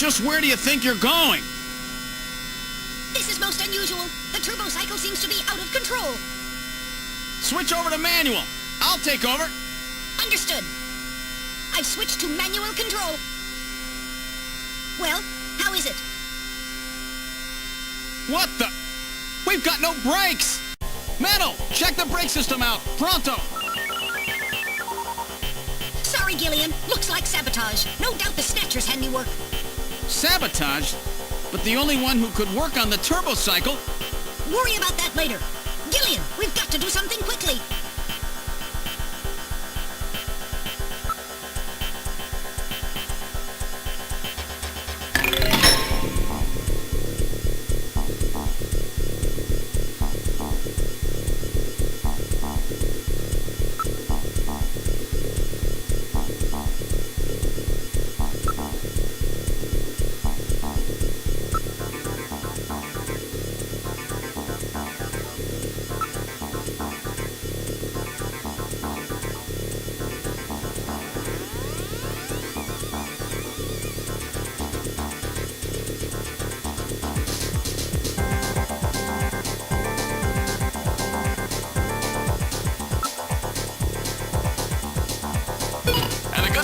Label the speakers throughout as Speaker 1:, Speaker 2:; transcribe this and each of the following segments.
Speaker 1: Just where do you think you're going?
Speaker 2: This is most unusual. The turbo cycle seems to be out of control.
Speaker 1: Switch over to manual. I'll take over.
Speaker 2: Understood. I've switched to manual control. Well, how is it?
Speaker 1: What the? We've got no brakes! Metal, check the brake system out. Pronto!
Speaker 2: Sorry, Gillian. Looks like sabotage. No doubt the Snatcher's handiwork.
Speaker 1: Sabotage? But the only one who could work on the turbo cycle...
Speaker 2: Worry about that later. Gillian, we've got to do something quickly.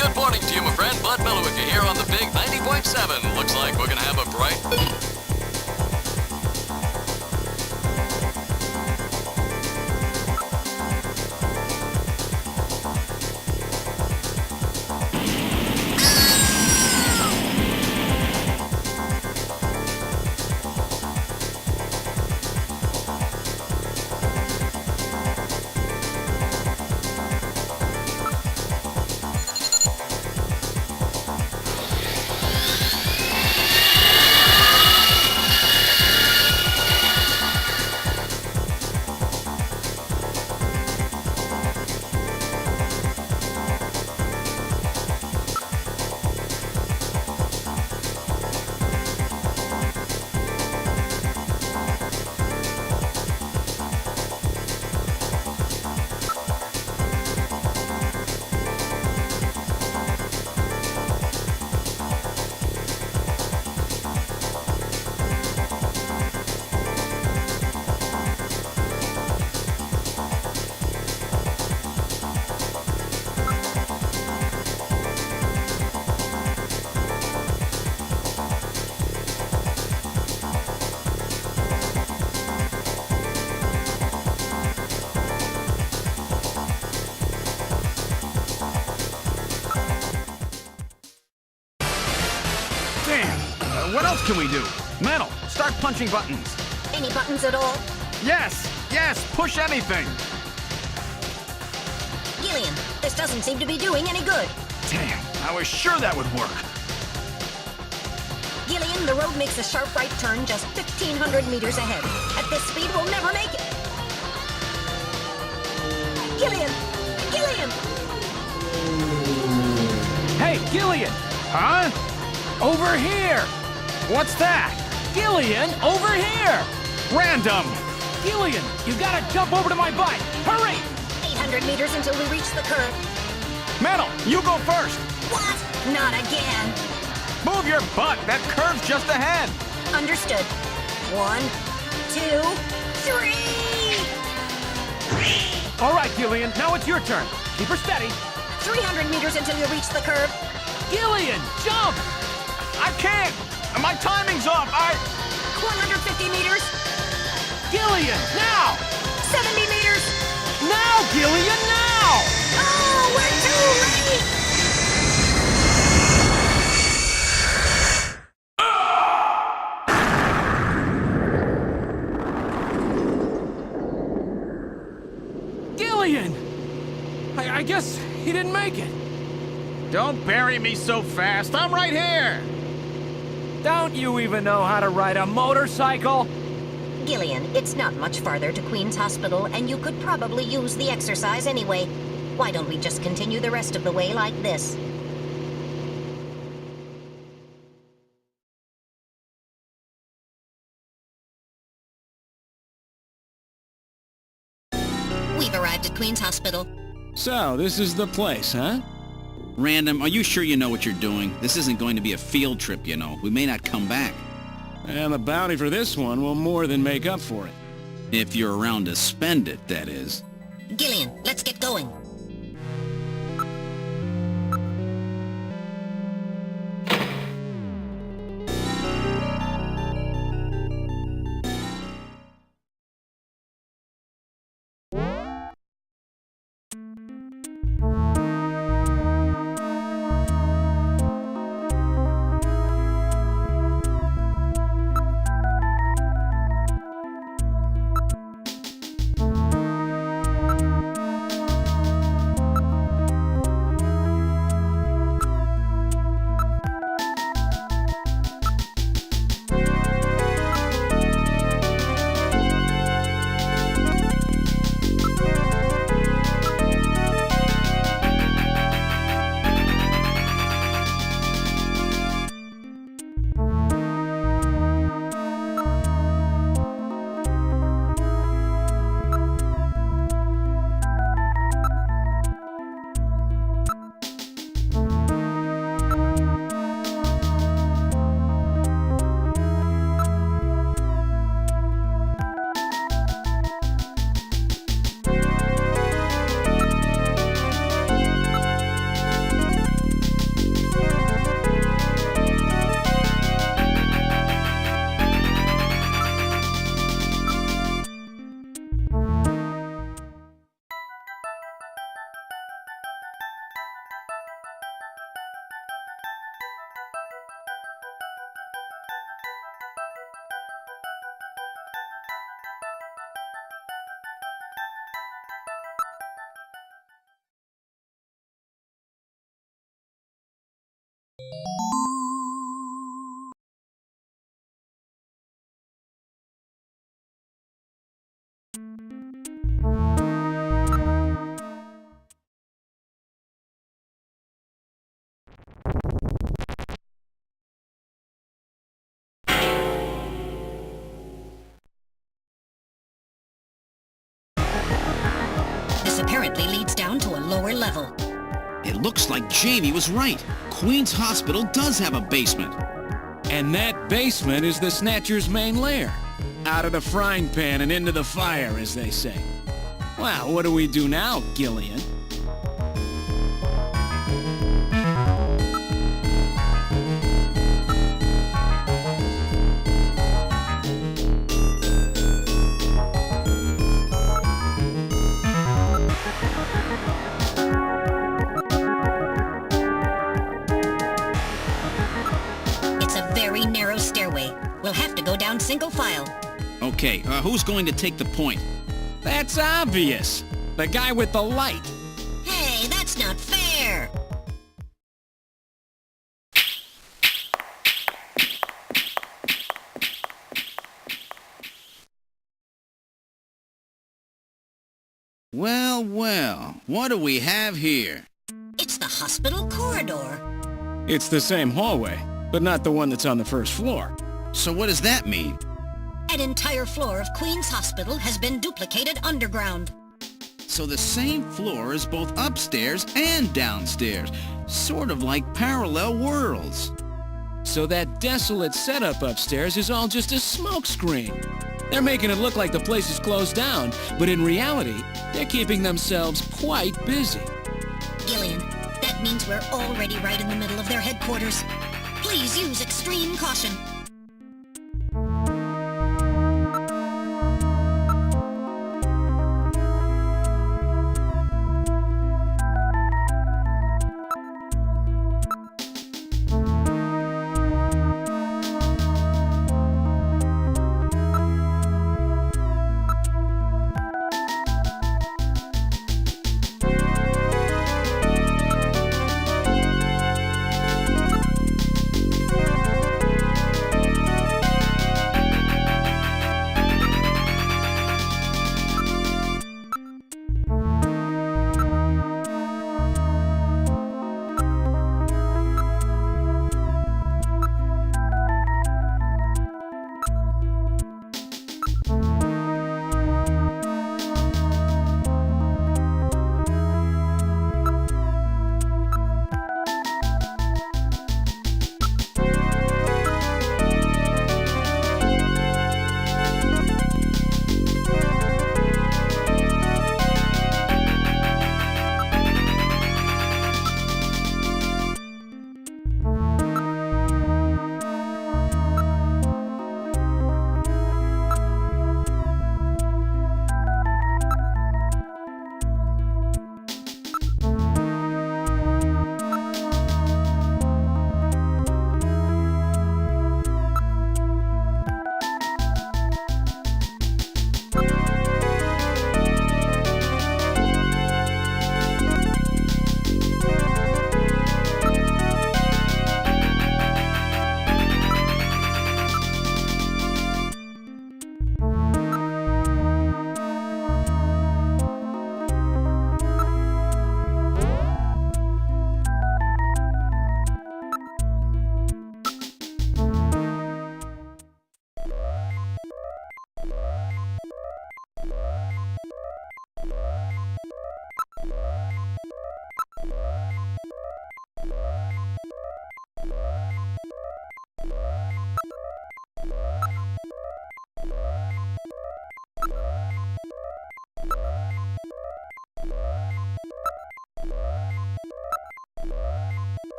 Speaker 3: Good morning to you, my friend. Bud Miller with you here on the big 90.7. Looks like we're gonna have a bright...
Speaker 1: What else can we do? Metal, start punching buttons.
Speaker 2: Any buttons at all?
Speaker 1: Yes, push anything.
Speaker 2: Gillian, this doesn't seem to be doing any good.
Speaker 1: Damn, I was sure that would work.
Speaker 2: Gillian, the road makes a sharp right turn just 1,500 meters ahead. At this speed, we'll never make it. Gillian! Gillian!
Speaker 4: Hey, Gillian!
Speaker 1: Huh?
Speaker 4: Over here!
Speaker 1: What's that?
Speaker 4: Gillian, over here!
Speaker 1: Random!
Speaker 4: Gillian, you gotta jump over to my bike! Hurry!
Speaker 2: 800 meters until we reach the curve.
Speaker 1: Metal, you go first.
Speaker 2: What? Not again.
Speaker 1: Move your butt. That curve's just ahead.
Speaker 2: Understood. 1, 2, 3!
Speaker 4: All right, Gillian, now it's your turn. Keep her steady.
Speaker 2: 300 meters until you reach the curve.
Speaker 4: Gillian, jump!
Speaker 1: I can't. My timing's off.
Speaker 2: 150 meters.
Speaker 4: Gillian, now!
Speaker 2: 70 meters.
Speaker 4: Now, Gillian, now!
Speaker 2: Oh, we're too late!
Speaker 4: Gillian! I guess he didn't make it.
Speaker 1: Don't bury me so fast. I'm right here.
Speaker 4: Don't you even know how to ride a motorcycle?
Speaker 2: Gillian, it's not much farther to Queen's Hospital, and you could probably use the exercise anyway. Why don't we just continue the rest of the way like this? We've arrived at Queen's Hospital.
Speaker 1: So, this is the place, huh? Random, are you sure you know what you're doing? This isn't going to be a field trip, you know. We may not come back.
Speaker 4: And the bounty for this one will more than make up for it.
Speaker 1: If you're around to spend it, that is.
Speaker 2: Gillian, let's get going. This apparently leads down to a lower level.
Speaker 1: It looks like Jamie was right. Queen's Hospital does have a basement.
Speaker 4: And that basement is the Snatcher's main lair. Out of the frying pan and into the fire, as they say. Well, what do we do now, Gillian?
Speaker 2: Very narrow stairway. We'll have to go down single file.
Speaker 1: Okay, who's going to take the point?
Speaker 4: That's obvious. The guy with the light.
Speaker 2: Hey, that's not fair!
Speaker 1: Well, well, what do we have here?
Speaker 2: It's the hospital corridor.
Speaker 4: It's the same hallway, but not the one that's on the first floor.
Speaker 1: So what does that mean?
Speaker 2: An entire floor of Queen's Hospital has been duplicated underground.
Speaker 1: So the same floor is both upstairs and downstairs, sort of like parallel worlds.
Speaker 4: So that desolate setup upstairs is all just a smokescreen. They're making it look like the place is closed down, but in reality, they're keeping themselves quite busy.
Speaker 2: Gillian, that means we're already right in the middle of their headquarters. Please use extreme caution.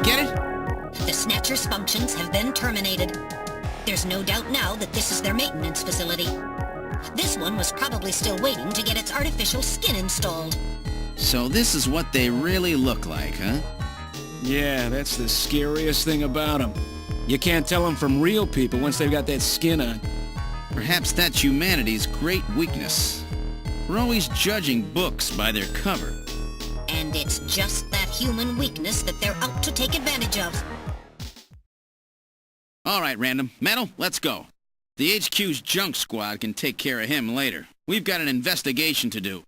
Speaker 1: Get it?
Speaker 2: The Snatcher's functions have been terminated. There's no doubt now that this is their maintenance facility. This one was probably still waiting to get its artificial skin installed.
Speaker 1: So this is what they really look like, huh?
Speaker 4: Yeah, that's the scariest thing about them. You can't tell them from real people once they've got that skin on.
Speaker 1: Perhaps that's humanity's great weakness. We're always judging books by their cover.
Speaker 2: And it's just that human weakness that they're out to take advantage of.
Speaker 1: All right, Random. Metal, let's go. The HQ's junk squad can take care of him later. We've got an investigation to do.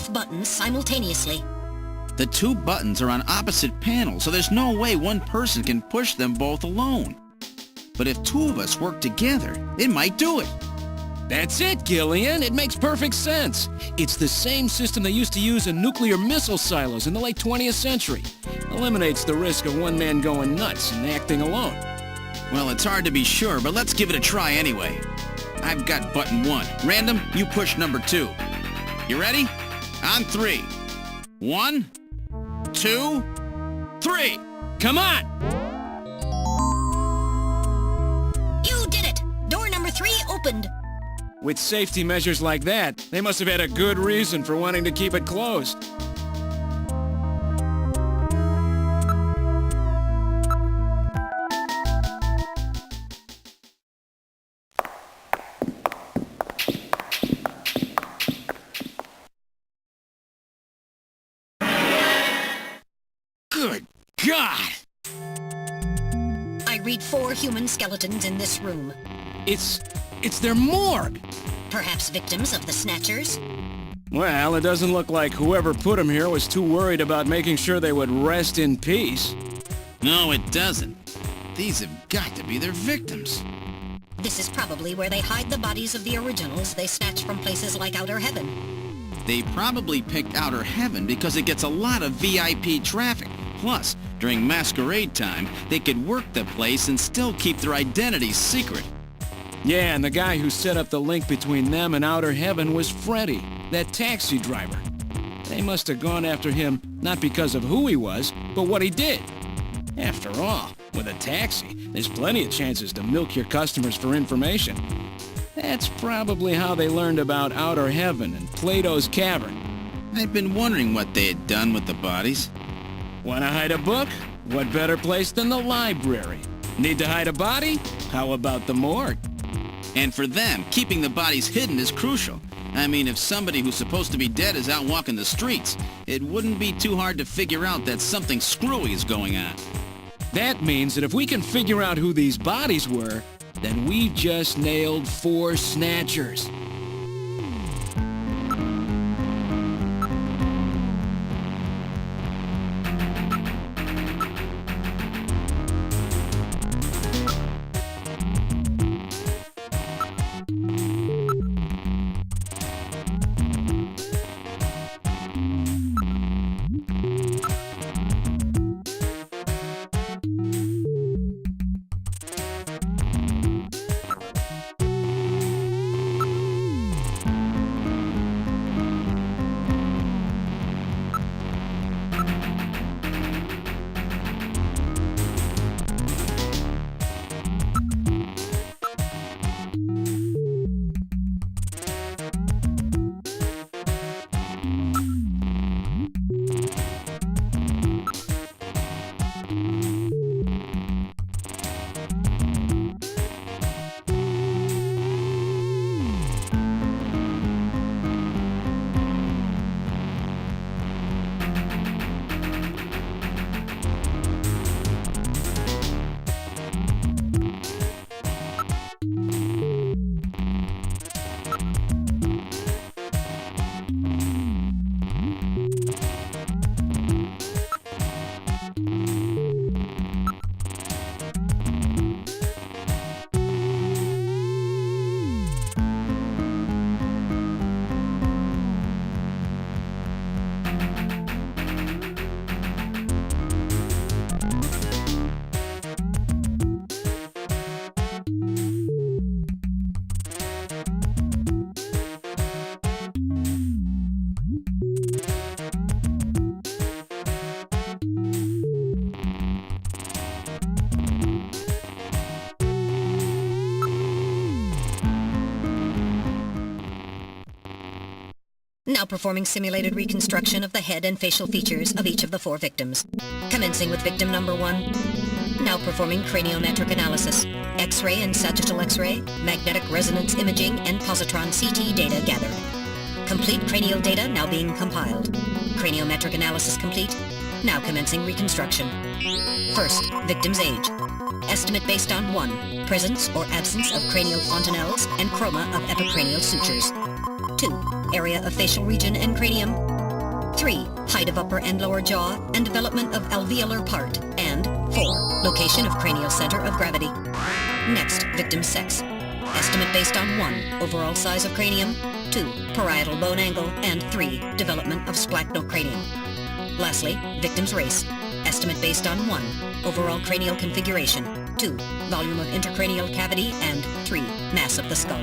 Speaker 2: both buttons simultaneously.
Speaker 1: The two buttons are on opposite panels, so there's no way one person can push them both alone. But if two of us work together, it might do it.
Speaker 4: That's it, Gillian. It makes perfect sense. It's the same system they used to use in nuclear missile silos in the late 20th century. Eliminates the risk of one man going nuts and acting alone.
Speaker 1: Well, it's hard to be sure, but let's give it a try anyway. I've got button 1. Random, you push number 2. You ready? On 3. 1, 2, 3.
Speaker 4: Come on!
Speaker 2: You did it! Door number 3 opened.
Speaker 4: With safety measures like that, they must have had a good reason for wanting to keep it closed. Good God!
Speaker 2: I read 4 human skeletons in this room.
Speaker 4: It's their morgue!
Speaker 2: Perhaps victims of the Snatchers?
Speaker 4: Well, it doesn't look like whoever put them here was too worried about making sure they would rest in peace.
Speaker 1: No, it doesn't. These have got to be their victims.
Speaker 2: This is probably where they hide the bodies of the originals they snatch from places like Outer Heaven.
Speaker 1: They probably picked Outer Heaven because it gets a lot of VIP traffic. Plus, during masquerade time, they could work the place and still keep their identities secret.
Speaker 4: Yeah, and the guy who set up the link between them and Outer Heaven was Freddy, that taxi driver. They must have gone after him not because of who he was, but what he did. After all, with a taxi, there's plenty of chances to milk your customers for information. That's probably how they learned about Outer Heaven and Plato's Cavern.
Speaker 1: I've been wondering what they had done with the bodies.
Speaker 4: Want to hide a book? What better place than the library? Need to hide a body? How about the morgue?
Speaker 1: And for them, keeping the bodies hidden is crucial. I mean, if somebody who's supposed to be dead is out walking the streets, it wouldn't be too hard to figure out that something screwy is going on.
Speaker 4: That means that if we can figure out who these bodies were, then we've just nailed 4 Snatchers.
Speaker 2: Now performing simulated reconstruction of the head and facial features of each of the 4 victims. Commencing with victim number 1. Now performing craniometric analysis. X-ray and sagittal X-ray, magnetic resonance imaging, and positron CT data gathered. Complete cranial data now being compiled. Craniometric analysis complete. Now commencing reconstruction. First, victim's age. Estimate based on 1. Presence or absence of cranial fontanelles and chroma of epicranial sutures. 2. Area of facial region and cranium, 3. Height of upper and lower jaw and development of alveolar part. And 4. Location of cranial center of gravity. Next, victim's sex. Estimate based on 1. Overall size of cranium, 2. Parietal bone angle, and 3. Development of splachocranium. Lastly, victim's race. Estimate based on 1. Overall cranial configuration, 2. Volume of intercranial cavity, and 3. Mass of the skull.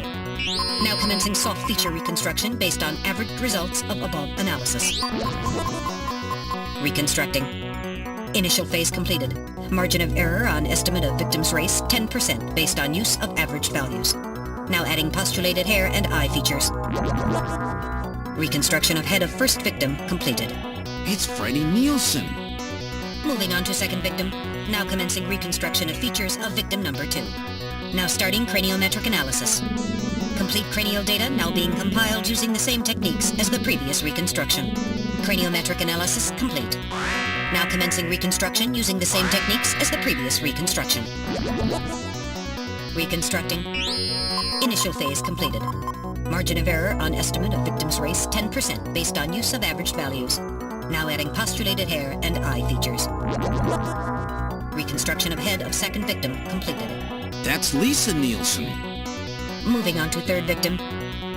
Speaker 2: Now commencing soft feature reconstruction based on averaged results of above analysis. Reconstructing. Initial phase completed. Margin of error on estimate of victim's race, 10% based on use of average values. Now adding postulated hair and eye features. Reconstruction of head of first victim completed.
Speaker 1: It's Freddie Nielsen.
Speaker 2: Moving on to second victim. Now commencing reconstruction of features of victim number 2. Now starting craniometric analysis. Complete cranial data now being compiled using the same techniques as the previous reconstruction. Craniometric analysis complete. Now commencing reconstruction using the same techniques as the previous reconstruction. Reconstructing. Initial phase completed. Margin of error on estimate of victim's race, 10% based on use of average values. Now adding postulated hair and eye features. Reconstruction of head of second victim completed.
Speaker 1: That's Lisa Nielsen.
Speaker 2: Moving on to third victim.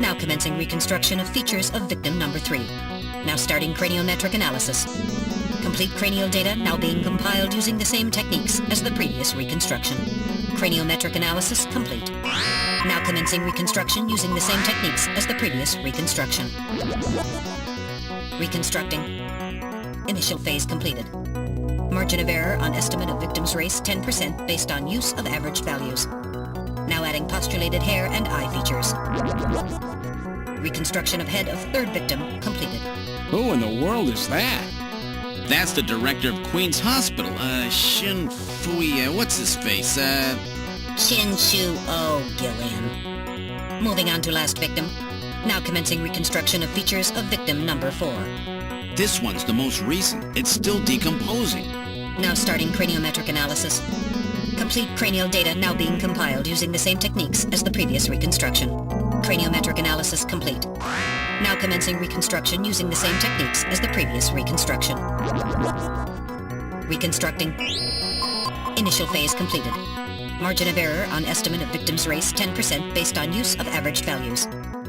Speaker 2: Now commencing reconstruction of features of victim number 3. Now starting craniometric analysis. Complete cranial data now being compiled using the same techniques as the previous reconstruction. Craniometric analysis complete. Now commencing reconstruction using the same techniques as the previous reconstruction. Reconstructing. Initial phase completed. Margin of error on estimate of victim's race, 10% based on use of averaged values. Now adding postulated hair and eye features. Reconstruction of head of third victim completed.
Speaker 4: Who in the world is that?
Speaker 1: That's the director of Queen's Hospital, Shin Fui, what's his face,
Speaker 2: Shin Shu O Gillian. Moving on to last victim. Now commencing reconstruction of features of victim number 4.
Speaker 1: This one's the most recent. It's still decomposing.
Speaker 2: Now starting craniometric analysis. Complete cranial data now being compiled using the same techniques as the previous reconstruction. Craniometric analysis complete. Now commencing reconstruction using the same techniques as the previous reconstruction. Reconstructing. Initial phase completed. Margin of error on estimate of victim's race, 10% based on use of averaged values.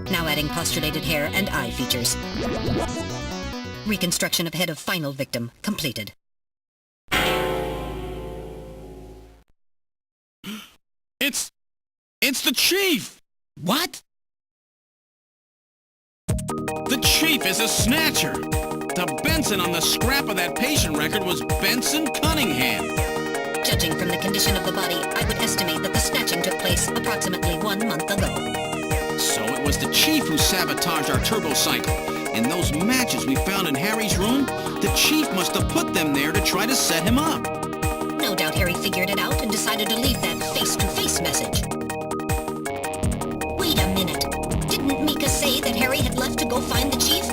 Speaker 2: Now adding postulated hair and eye features. Reconstruction of head of final victim completed.
Speaker 1: It's the Chief!
Speaker 4: What?
Speaker 1: The Chief is a Snatcher! The Benson on the scrap of that patient record was Benson Cunningham.
Speaker 2: Judging from the condition of the body, I would estimate that the snatching took place approximately 1 month ago.
Speaker 1: So it was the Chief who sabotaged our turbo cycle. And those matches we found in Harry's room, the Chief must have put them there to try to set him up.
Speaker 2: No doubt Harry figured it out and decided to leave that face-to-face message. Wait a minute. Didn't Mika say that Harry had left to go find the Chief?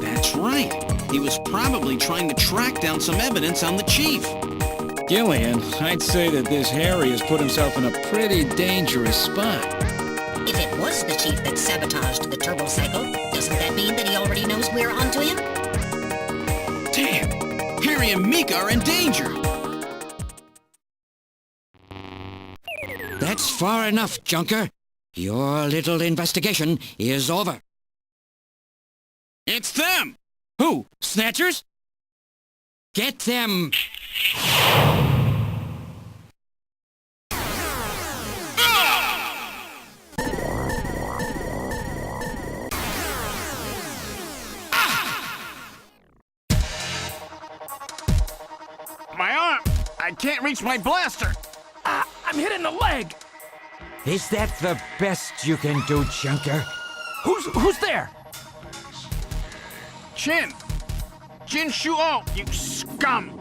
Speaker 1: That's right. He was probably trying to track down some evidence on the Chief.
Speaker 4: Gillian, I'd say that this Harry has put himself in a pretty dangerous spot.
Speaker 2: If it was the Chief that sabotaged the turbo cycle, doesn't that mean that he already knows we're onto him?
Speaker 1: Damn! Harry and Mika are in danger!
Speaker 5: That's far enough, Junker. Your little investigation is over.
Speaker 1: It's them!
Speaker 4: Who? Snatchers?
Speaker 5: Get them!
Speaker 1: My arm! I can't reach my blaster!
Speaker 6: I'm hit in the leg.
Speaker 5: Is that the best you can do, Junker?
Speaker 6: Who's there?
Speaker 1: Jin Shuo, you scum!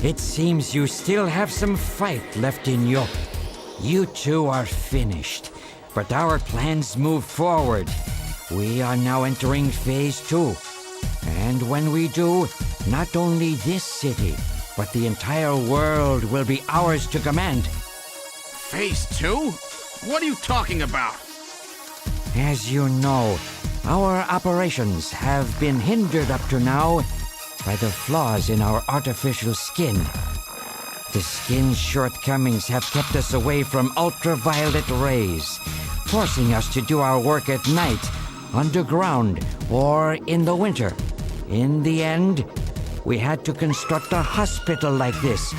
Speaker 5: It seems you still have some fight left in you. You two are finished, but our plans move forward. We are now entering Phase 2. And when we do, not only this city, but the entire world will be ours to command.
Speaker 1: Phase 2? What are you talking about?
Speaker 5: As you know, Our operations have been hindered up to now by the flaws in our artificial skin. The skin's shortcomings have kept us away from ultraviolet rays, forcing us to do our work at night, underground, or in the winter. In the end, we had to construct a hospital like this,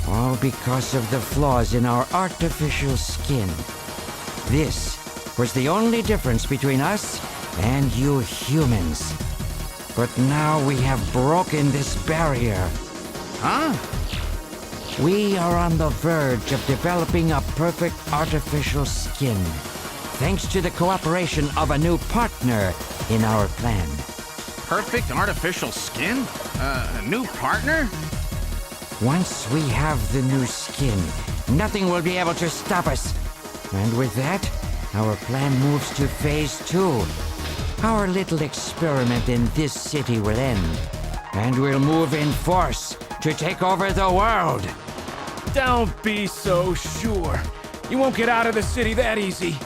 Speaker 5: all because of the flaws in our artificial skin. This was the only difference between us and you humans. But now we have broken this barrier.
Speaker 1: Huh?
Speaker 5: We are on the verge of developing a perfect artificial skin, thanks to the cooperation of a new partner in our plan.
Speaker 1: Perfect artificial skin? A new partner?
Speaker 5: Once we have the new skin, nothing will be able to stop us. And with that, our plan moves to phase 2. Our little experiment in this city will end, and we'll move in force to take over the world.
Speaker 6: Don't be so sure. You won't get out of the city that easy.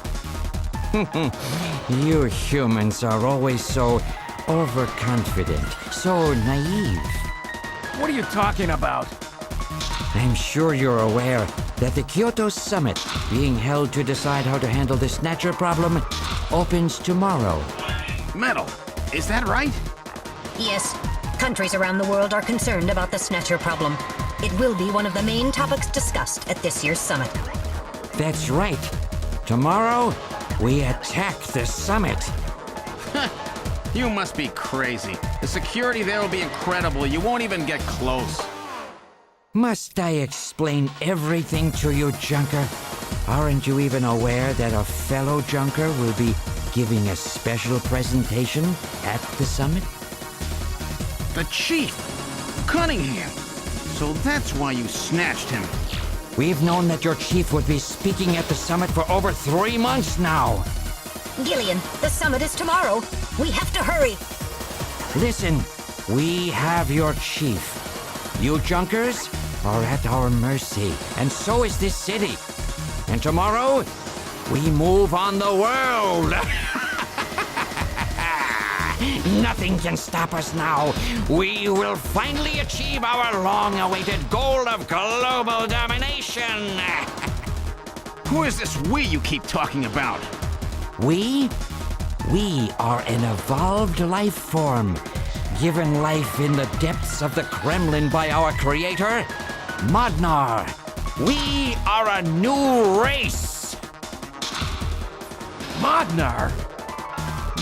Speaker 5: You humans are always so overconfident, so naive.
Speaker 6: What are you talking about?
Speaker 5: I'm sure you're aware that the Kyoto Summit, being held to decide how to handle the Snatcher problem, opens tomorrow.
Speaker 1: Metal, is that right?
Speaker 2: Yes, countries around the world are concerned about the Snatcher problem. It will be one of the main topics discussed at this year's summit.
Speaker 5: That's right. Tomorrow, we attack the summit.
Speaker 1: You must be crazy. The security there will be incredible. You won't even get close.
Speaker 5: Must I explain everything to you, Junker? Aren't you even aware that a fellow Junker will be giving a special presentation at the summit?
Speaker 1: The Chief! Cunningham! So that's why you snatched him.
Speaker 5: We've known that your chief would be speaking at the summit for over 3 months now.
Speaker 2: Gillian, the summit is tomorrow. We have to hurry.
Speaker 5: Listen, we have your chief. You Junkers are at our mercy, and so is this city. And tomorrow, we move on the world. Nothing can stop us now. We will finally achieve our long-awaited goal of global domination.
Speaker 1: Who is this we you keep talking about?
Speaker 5: We are an evolved life form, given life in the depths of the Kremlin by our creator, Modnar. We are a new race.
Speaker 6: Modnar?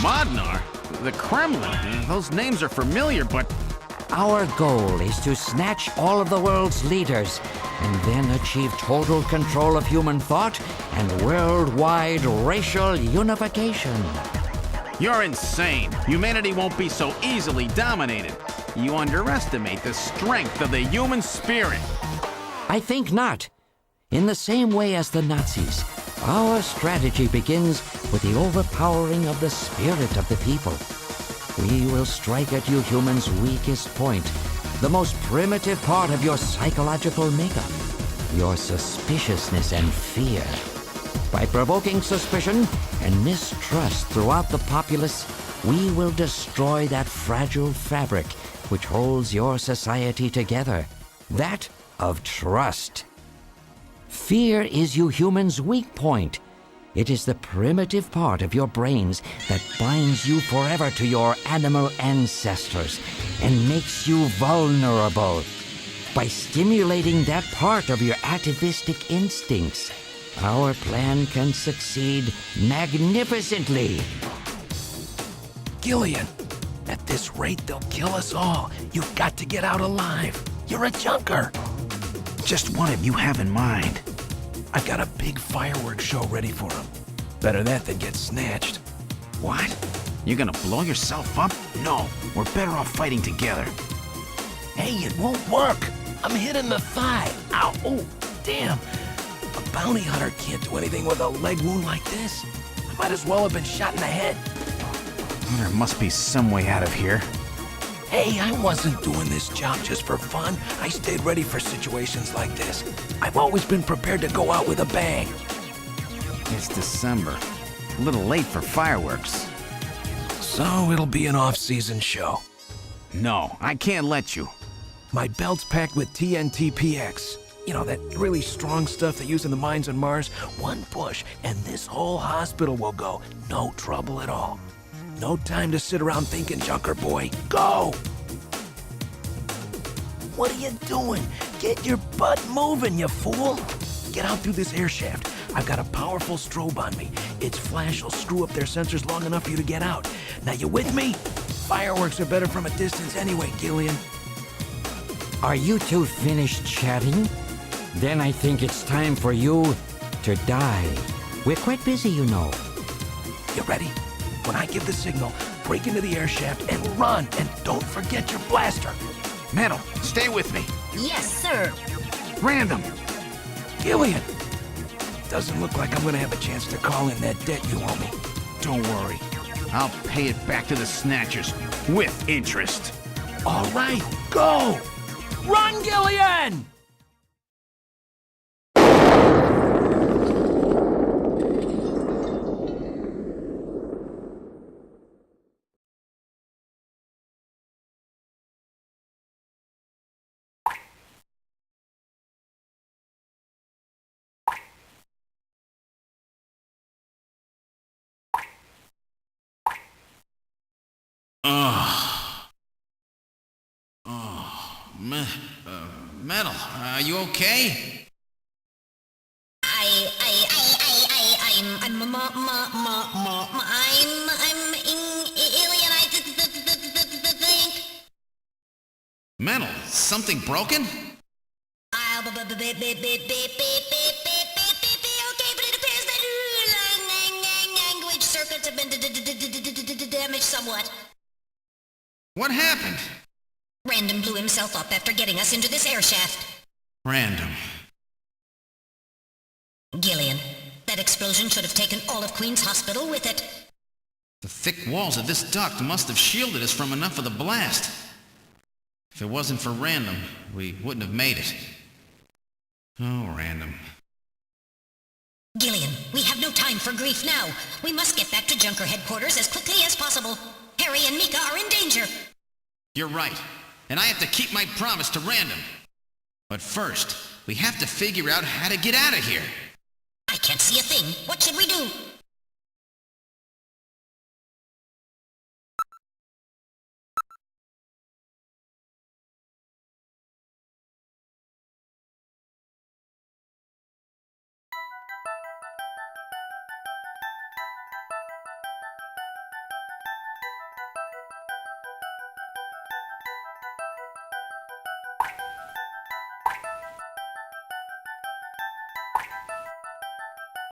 Speaker 1: Modnar? The Kremlin? Those names are familiar, but...
Speaker 5: Our goal is to snatch all of the world's leaders and then achieve total control of human thought and worldwide racial unification.
Speaker 1: You're insane. Humanity won't be so easily dominated. You underestimate the strength of the human spirit.
Speaker 5: I think not. In the same way as the Nazis, our strategy begins with the overpowering of the spirit of the people. We will strike at you humans' weakest point, the most primitive part of your psychological makeup, your suspiciousness and fear. By provoking suspicion and mistrust throughout the populace, we will destroy that fragile fabric which holds your society together, that of trust. Fear is you humans' weak point. It is the primitive part of your brains that binds you forever to your animal ancestors and makes you vulnerable. By stimulating that part of your atavistic instincts, our plan can succeed magnificently.
Speaker 6: Gillian, at this rate, they'll kill us all. You've got to get out alive. You're a junker.
Speaker 1: Just what did you have in mind?
Speaker 6: I've got a big fireworks show ready for him. Better that than get snatched.
Speaker 1: What? You're gonna blow yourself up? No, we're better off fighting together.
Speaker 6: Hey, it won't work. I'm hit in the thigh. Ow, oh, damn. A bounty hunter can't do anything with a leg wound like this. I might as well have been shot in the head.
Speaker 1: There must be some way out of here.
Speaker 6: Hey, I wasn't doing this job just for fun. I stayed ready for situations like this. I've always been prepared to go out with a bang.
Speaker 1: It's December. A little late for fireworks.
Speaker 6: So it'll be an off-season show.
Speaker 1: No, I can't let you.
Speaker 6: My belt's packed with TNT-PX. You know, that really strong stuff they use in the mines on Mars. One push, and this whole hospital will go. No trouble at all. No time to sit around thinking, Junker boy. Go! What are you doing? Get your butt moving, you fool! Get out through this air shaft. I've got a powerful strobe on me. Its flash will screw up their sensors long enough for you to get out. Now, you with me? Fireworks are better from a distance anyway, Gillian.
Speaker 5: Are you two finished chatting? Then I think it's time for you to die. We're quite busy, you know.
Speaker 6: You ready? When I give the signal, break into the air shaft and run, and don't forget your blaster.
Speaker 1: Metal, stay with me.
Speaker 2: Yes, sir.
Speaker 1: Random.
Speaker 6: Gillian! Doesn't look like I'm gonna have a chance to call in that debt you owe me.
Speaker 1: Don't worry. I'll pay it back to the Snatchers with interest.
Speaker 6: All right, go! Run, Gillian!
Speaker 1: Metal, are you okay?
Speaker 2: I'm alien. I think.
Speaker 1: Metal, something broken?
Speaker 2: Okay, but it appears that language circuits have been damaged somewhat.
Speaker 1: What happened?
Speaker 2: Random blew himself up after getting us into this air shaft.
Speaker 1: Random.
Speaker 2: Gillian, that explosion should have taken all of Queen's Hospital with it.
Speaker 1: The thick walls of this duct must have shielded us from enough of the blast. If it wasn't for Random, we wouldn't have made it. Oh, Random.
Speaker 2: Gillian, we have no time for grief now. We must get back to Junker headquarters as quickly as possible. Harry and Mika are in danger.
Speaker 1: You're right. And I have to keep my promise to Random. But first, we have to figure out how to get out of here.
Speaker 2: I can't see a thing. What should we do?